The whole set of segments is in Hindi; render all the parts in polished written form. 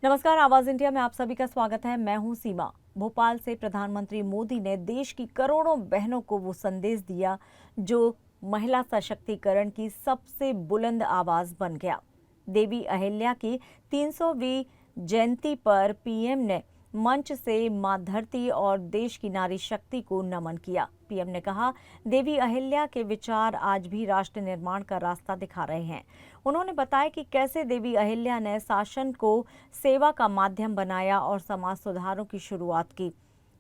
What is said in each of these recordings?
नमस्कार, आवाज इंडिया में आप सभी का स्वागत है। मैं हूं सीमा। भोपाल से प्रधानमंत्री मोदी ने देश की करोड़ों बहनों को वो संदेश दिया जो महिला सशक्तिकरण की सबसे बुलंद आवाज बन गया। देवी अहिल्या की 300वीं जयंती पर पीएम ने मंच से मां धरती और देश की नारी शक्ति को नमन किया। पीएम ने कहा, देवी अहिल्या के विचार आज भी राष्ट्र निर्माण का रास्ता दिखा रहे हैं। उन्होंने बताया कि कैसे देवी अहिल्या ने शासन को सेवा का माध्यम बनाया और समाज सुधारों की शुरुआत की।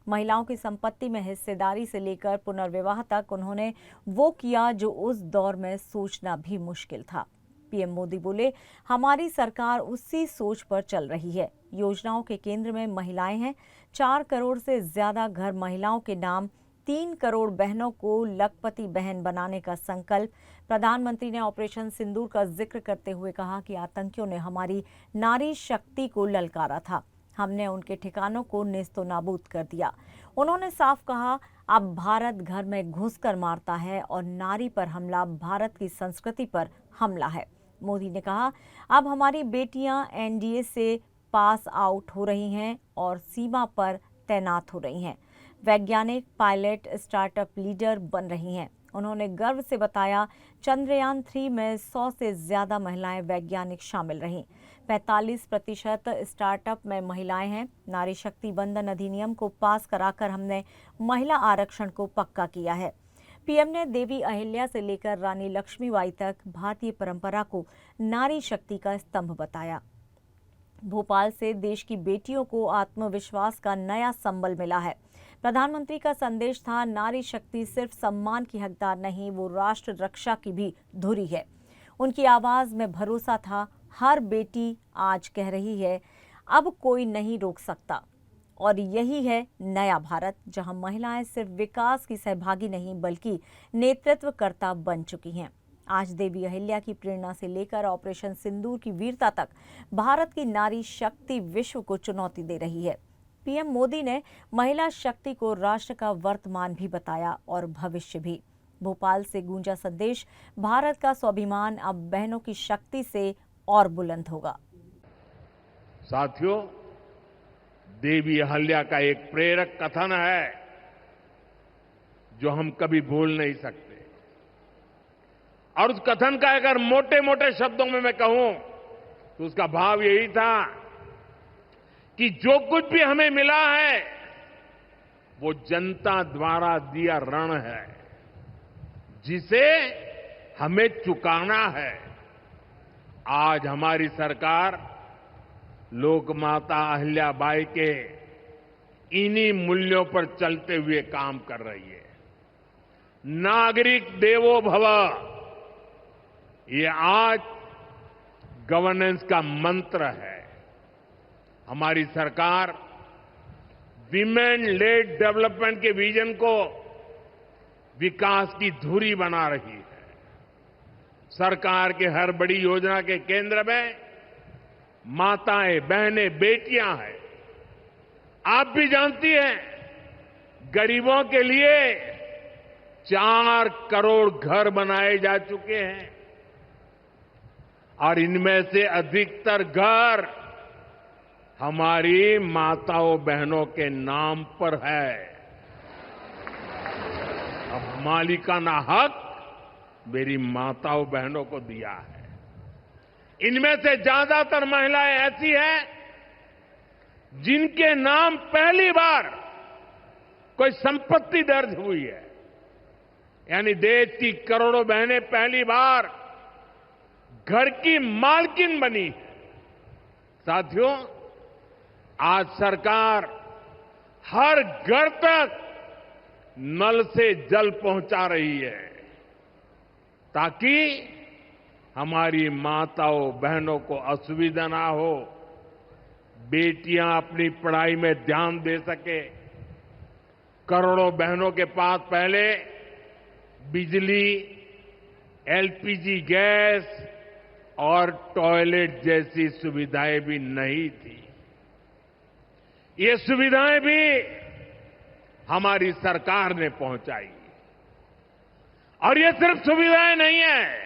महिलाओं की संपत्ति में हिस्सेदारी से लेकर पुनर्विवाह तक उन्होंने वो किया जो उस दौर में सोचना भी मुश्किल था। पीएम मोदी बोले, हमारी सरकार उसी सोच पर चल रही है। योजनाओं के केंद्र में महिलाएं हैं। 4 करोड़ से ज्यादा घर महिलाओं के नाम, 3 करोड़ बहनों को लखपति बहन बनाने का संकल्प। प्रधानमंत्री ने ऑपरेशन सिंदूर का जिक्र करते हुए कहा कि आतंकियों ने हमारी नारी शक्ति को ललकारा था। हमने उनके ठिकानों को नेस्तो नाबूद कर दिया। उन्होंने साफ कहा, अब भारत घर में घुसकर मारता है और नारी पर हमला भारत की संस्कृति पर हमला है। मोदी ने कहा, अब हमारी बेटियां एनडीए से पास आउट हो रही हैं और सीमा पर तैनात हो रही हैं। वैज्ञानिक, पायलट, स्टार्टअप लीडर बन रही हैं। उन्होंने गर्व से बताया, चंद्रयान 3 में 100 से ज्यादा महिलाएं वैज्ञानिक शामिल रहीं। 45% स्टार्टअप में महिलाएं हैं। नारी शक्ति बंधन अधिनियम को पास कराकर हमने महिला आरक्षण को पक्का किया है। पीएम ने देवी अहिल्या से लेकर रानी लक्ष्मीबाई तक भारतीय परंपरा को नारी शक्ति का स्तंभ बताया। भोपाल से देश की बेटियों को आत्मविश्वास का नया संबल मिला है। प्रधानमंत्री का संदेश था, नारी शक्ति सिर्फ सम्मान की हकदार नहीं, वो राष्ट्र रक्षा की भी धुरी है। उनकी आवाज में भरोसा था। हर बेटी आज कह रही है, अब कोई नहीं रोक सकता। और यही है नया भारत, जहां महिलाएं सिर्फ विकास की सहभागी नहीं बल्कि नेतृत्वकर्ता बन चुकी हैं। आज देवी अहिल्या की प्रेरणा से लेकर ऑपरेशन सिंदूर की वीरता तक भारत की नारी शक्ति विश्व को चुनौती दे रही है। पीएम मोदी ने महिला शक्ति को राष्ट्र का वर्तमान भी बताया और भविष्य भी। भोपाल से गूंजा संदेश, भारत का स्वाभिमान अब बहनों की शक्ति से और बुलंद होगा। साथियों, देवी अहिल्या का एक प्रेरक कथन है जो हम कभी भूल नहीं सकते। और उस कथन का अगर मोटे मोटे शब्दों में मैं कहूं तो उसका भाव यही था कि जो कुछ भी हमें मिला है वो जनता द्वारा दिया ऋण है, जिसे हमें चुकाना है। आज हमारी सरकार लोकमाता अहिल्याबाई के इन्हीं मूल्यों पर चलते हुए काम कर रही है। नागरिक देवो भव, ये आज गवर्नेंस का मंत्र है। हमारी सरकार विमेन लेड डेवलपमेंट के विजन को विकास की धुरी बना रही है। सरकार के हर बड़ी योजना के केंद्र में माताएं, बहनें, बेटियां हैं। आप भी जानती हैं, गरीबों के लिए 4 करोड़ घर बनाए जा चुके हैं और इनमें से अधिकतर घर हमारी माताओं बहनों के नाम पर है। अब मालिकाना हक मेरी माताओं बहनों को दिया है। इनमें से ज्यादातर महिलाएं ऐसी हैं जिनके नाम पहली बार कोई संपत्ति दर्ज हुई है, यानी देश की करोड़ों बहनें पहली बार घर की मालकिन बनी है। साथियों, आज सरकार हर घर तक नल से जल पहुंचा रही है ताकि हमारी माताओं बहनों को असुविधा ना हो, बेटियां अपनी पढ़ाई में ध्यान दे सके। करोड़ों बहनों के पास पहले बिजली, एलपीजी गैस और टॉयलेट जैसी सुविधाएं भी नहीं थी। ये सुविधाएं भी हमारी सरकार ने पहुंचाई। और ये सिर्फ सुविधाएं नहीं है,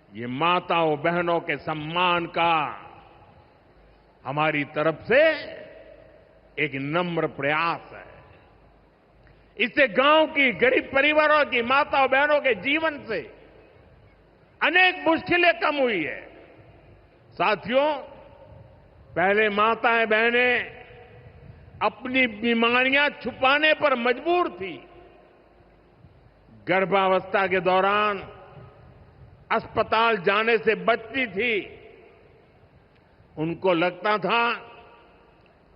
ये माताओं बहनों के सम्मान का हमारी तरफ से एक नम्र प्रयास है। इससे गांव की गरीब परिवारों की माताओं बहनों के जीवन से अनेक मुश्किलें कम हुई है। साथियों, पहले माताएं बहनें अपनी बीमारियां छुपाने पर मजबूर थी। गर्भावस्था के दौरान अस्पताल जाने से बचती थी। उनको लगता था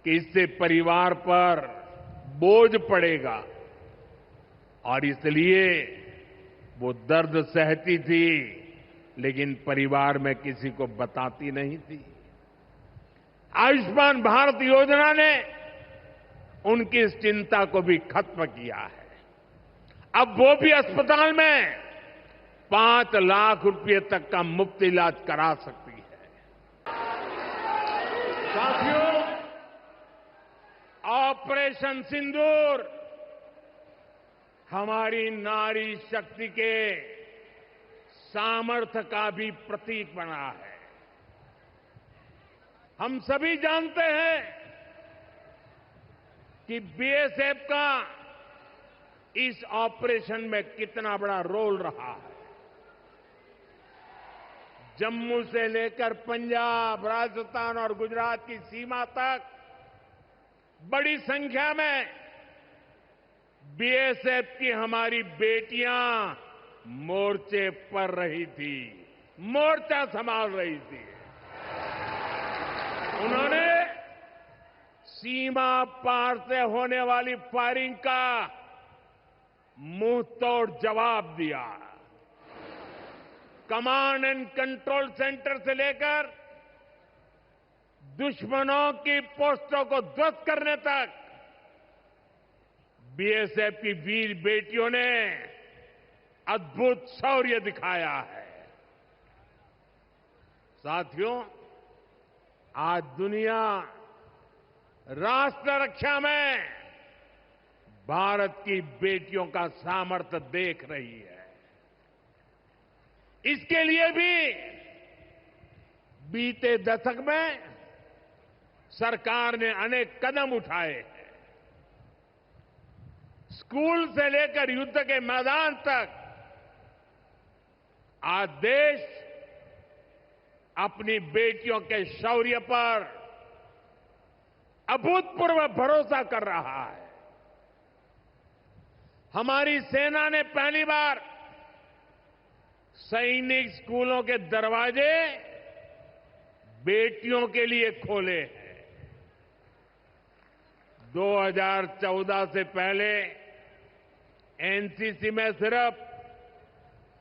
कि इससे परिवार पर बोझ पड़ेगा और इसलिए वो दर्द सहती थी, लेकिन परिवार में किसी को बताती नहीं थी। आयुष्मान भारत योजना ने उनकी इस चिंता को भी खत्म किया है। अब वो भी अस्पताल में 5 लाख रुपए तक का मुफ्त इलाज करा सकती है। साथियों, ऑपरेशन सिंदूर हमारी नारी शक्ति के सामर्थ्य का भी प्रतीक बना है। हम सभी जानते हैं कि बीएसएफ का इस ऑपरेशन में कितना बड़ा रोल रहा है। जम्मू से लेकर पंजाब, राजस्थान और गुजरात की सीमा तक बड़ी संख्या में बीएसएफ की हमारी बेटियां मोर्चे पर रही थी, मोर्चा संभाल रही थी। उन्होंने सीमा पार से होने वाली फायरिंग का मुंह तोड़ जवाब दिया। कमांड एंड कंट्रोल सेंटर से लेकर दुश्मनों की पोस्टों को ध्वस्त करने तक बीएसएफ की वीर बेटियों ने अद्भुत शौर्य दिखाया है। साथियों, आज दुनिया राष्ट्र रक्षा में भारत की बेटियों का सामर्थ्य देख रही है। इसके लिए भी बीते दशक में सरकार ने अनेक कदम उठाए हैं। स्कूल से लेकर युद्ध के मैदान तक आज देश अपनी बेटियों के शौर्य पर अभूतपूर्व भरोसा कर रहा है। हमारी सेना ने पहली बार सैनिक स्कूलों के दरवाजे बेटियों के लिए खोले हैं। 2014 से पहले एनसीसी में सिर्फ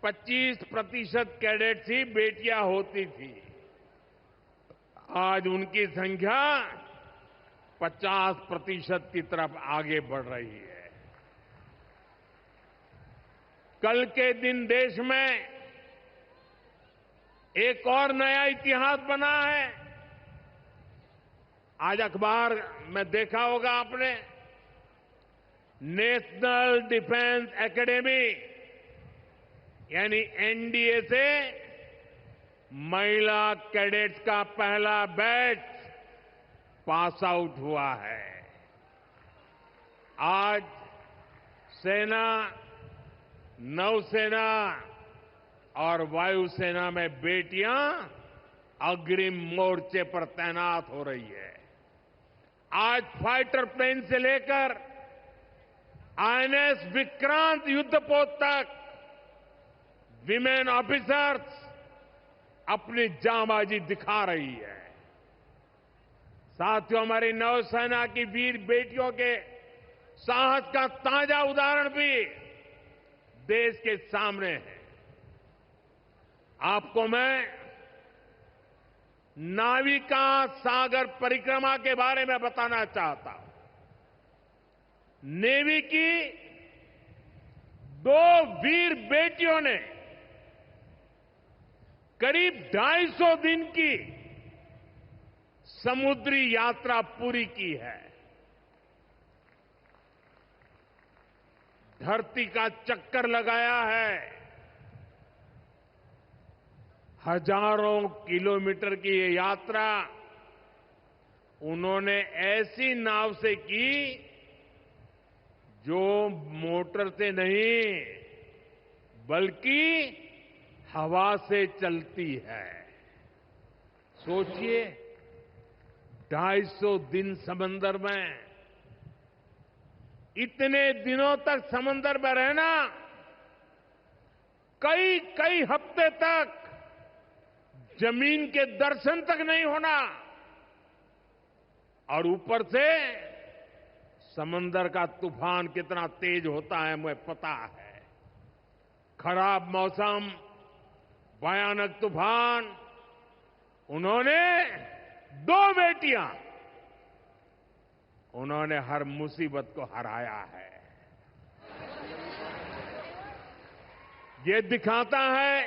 25% कैडेट्स ही बेटियां होती थी। आज उनकी संख्या 50% की तरफ आगे बढ़ रही है। कल के दिन देश में एक और नया इतिहास बना है। आज अखबार में देखा होगा आपने, नेशनल डिफेंस एकेडमी यानी एनडीए से महिला कैडेट्स का पहला बैच पास आउट हुआ है। आज सेना, नौसेना और वायुसेना में बेटियां अग्रिम मोर्चे पर तैनात हो रही है। आज फाइटर प्लेन से लेकर आईएनएस विक्रांत युद्धपोत तक विमेन ऑफिसर्स अपनी जांबाजी दिखा रही है। साथियों, हमारी नौसेना की वीर बेटियों के साहस का ताजा उदाहरण भी देश के सामने है। आपको मैं नाविका सागर परिक्रमा के बारे में बताना चाहता हूं। नेवी की 2 वीर बेटियों ने करीब 250 दिन की समुद्री यात्रा पूरी की है। धरती का चक्कर लगाया है। हजारों किलोमीटर की ये यात्रा उन्होंने ऐसी नाव से की जो मोटर से नहीं बल्कि हवा से चलती है। सोचिए, 250 दिन समंदर में, इतने दिनों तक समंदर में रहना, कई कई हफ्ते तक जमीन के दर्शन तक नहीं होना, और ऊपर से समंदर का तूफान कितना तेज होता है मुझे पता है। खराब मौसम, भयानक तूफान, उन्होंने 2 बेटियां, उन्होंने हर मुसीबत को हराया है। ये दिखाता है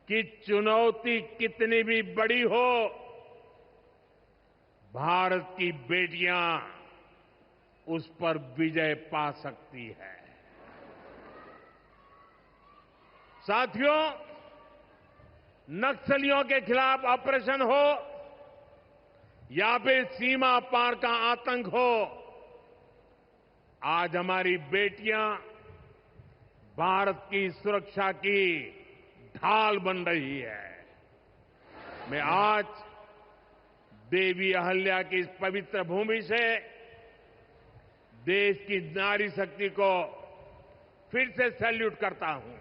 कि चुनौती कितनी भी बड़ी हो, भारत की बेटियां उस पर विजय पा सकती है। साथियों, नक्सलियों के खिलाफ ऑपरेशन हो या फिर सीमा पार का आतंक हो, आज हमारी बेटियां भारत की सुरक्षा की ढाल बन रही है। मैं आज देवी अहल्या की इस पवित्र भूमि से देश की नारी शक्ति को फिर से सैल्यूट करता हूं।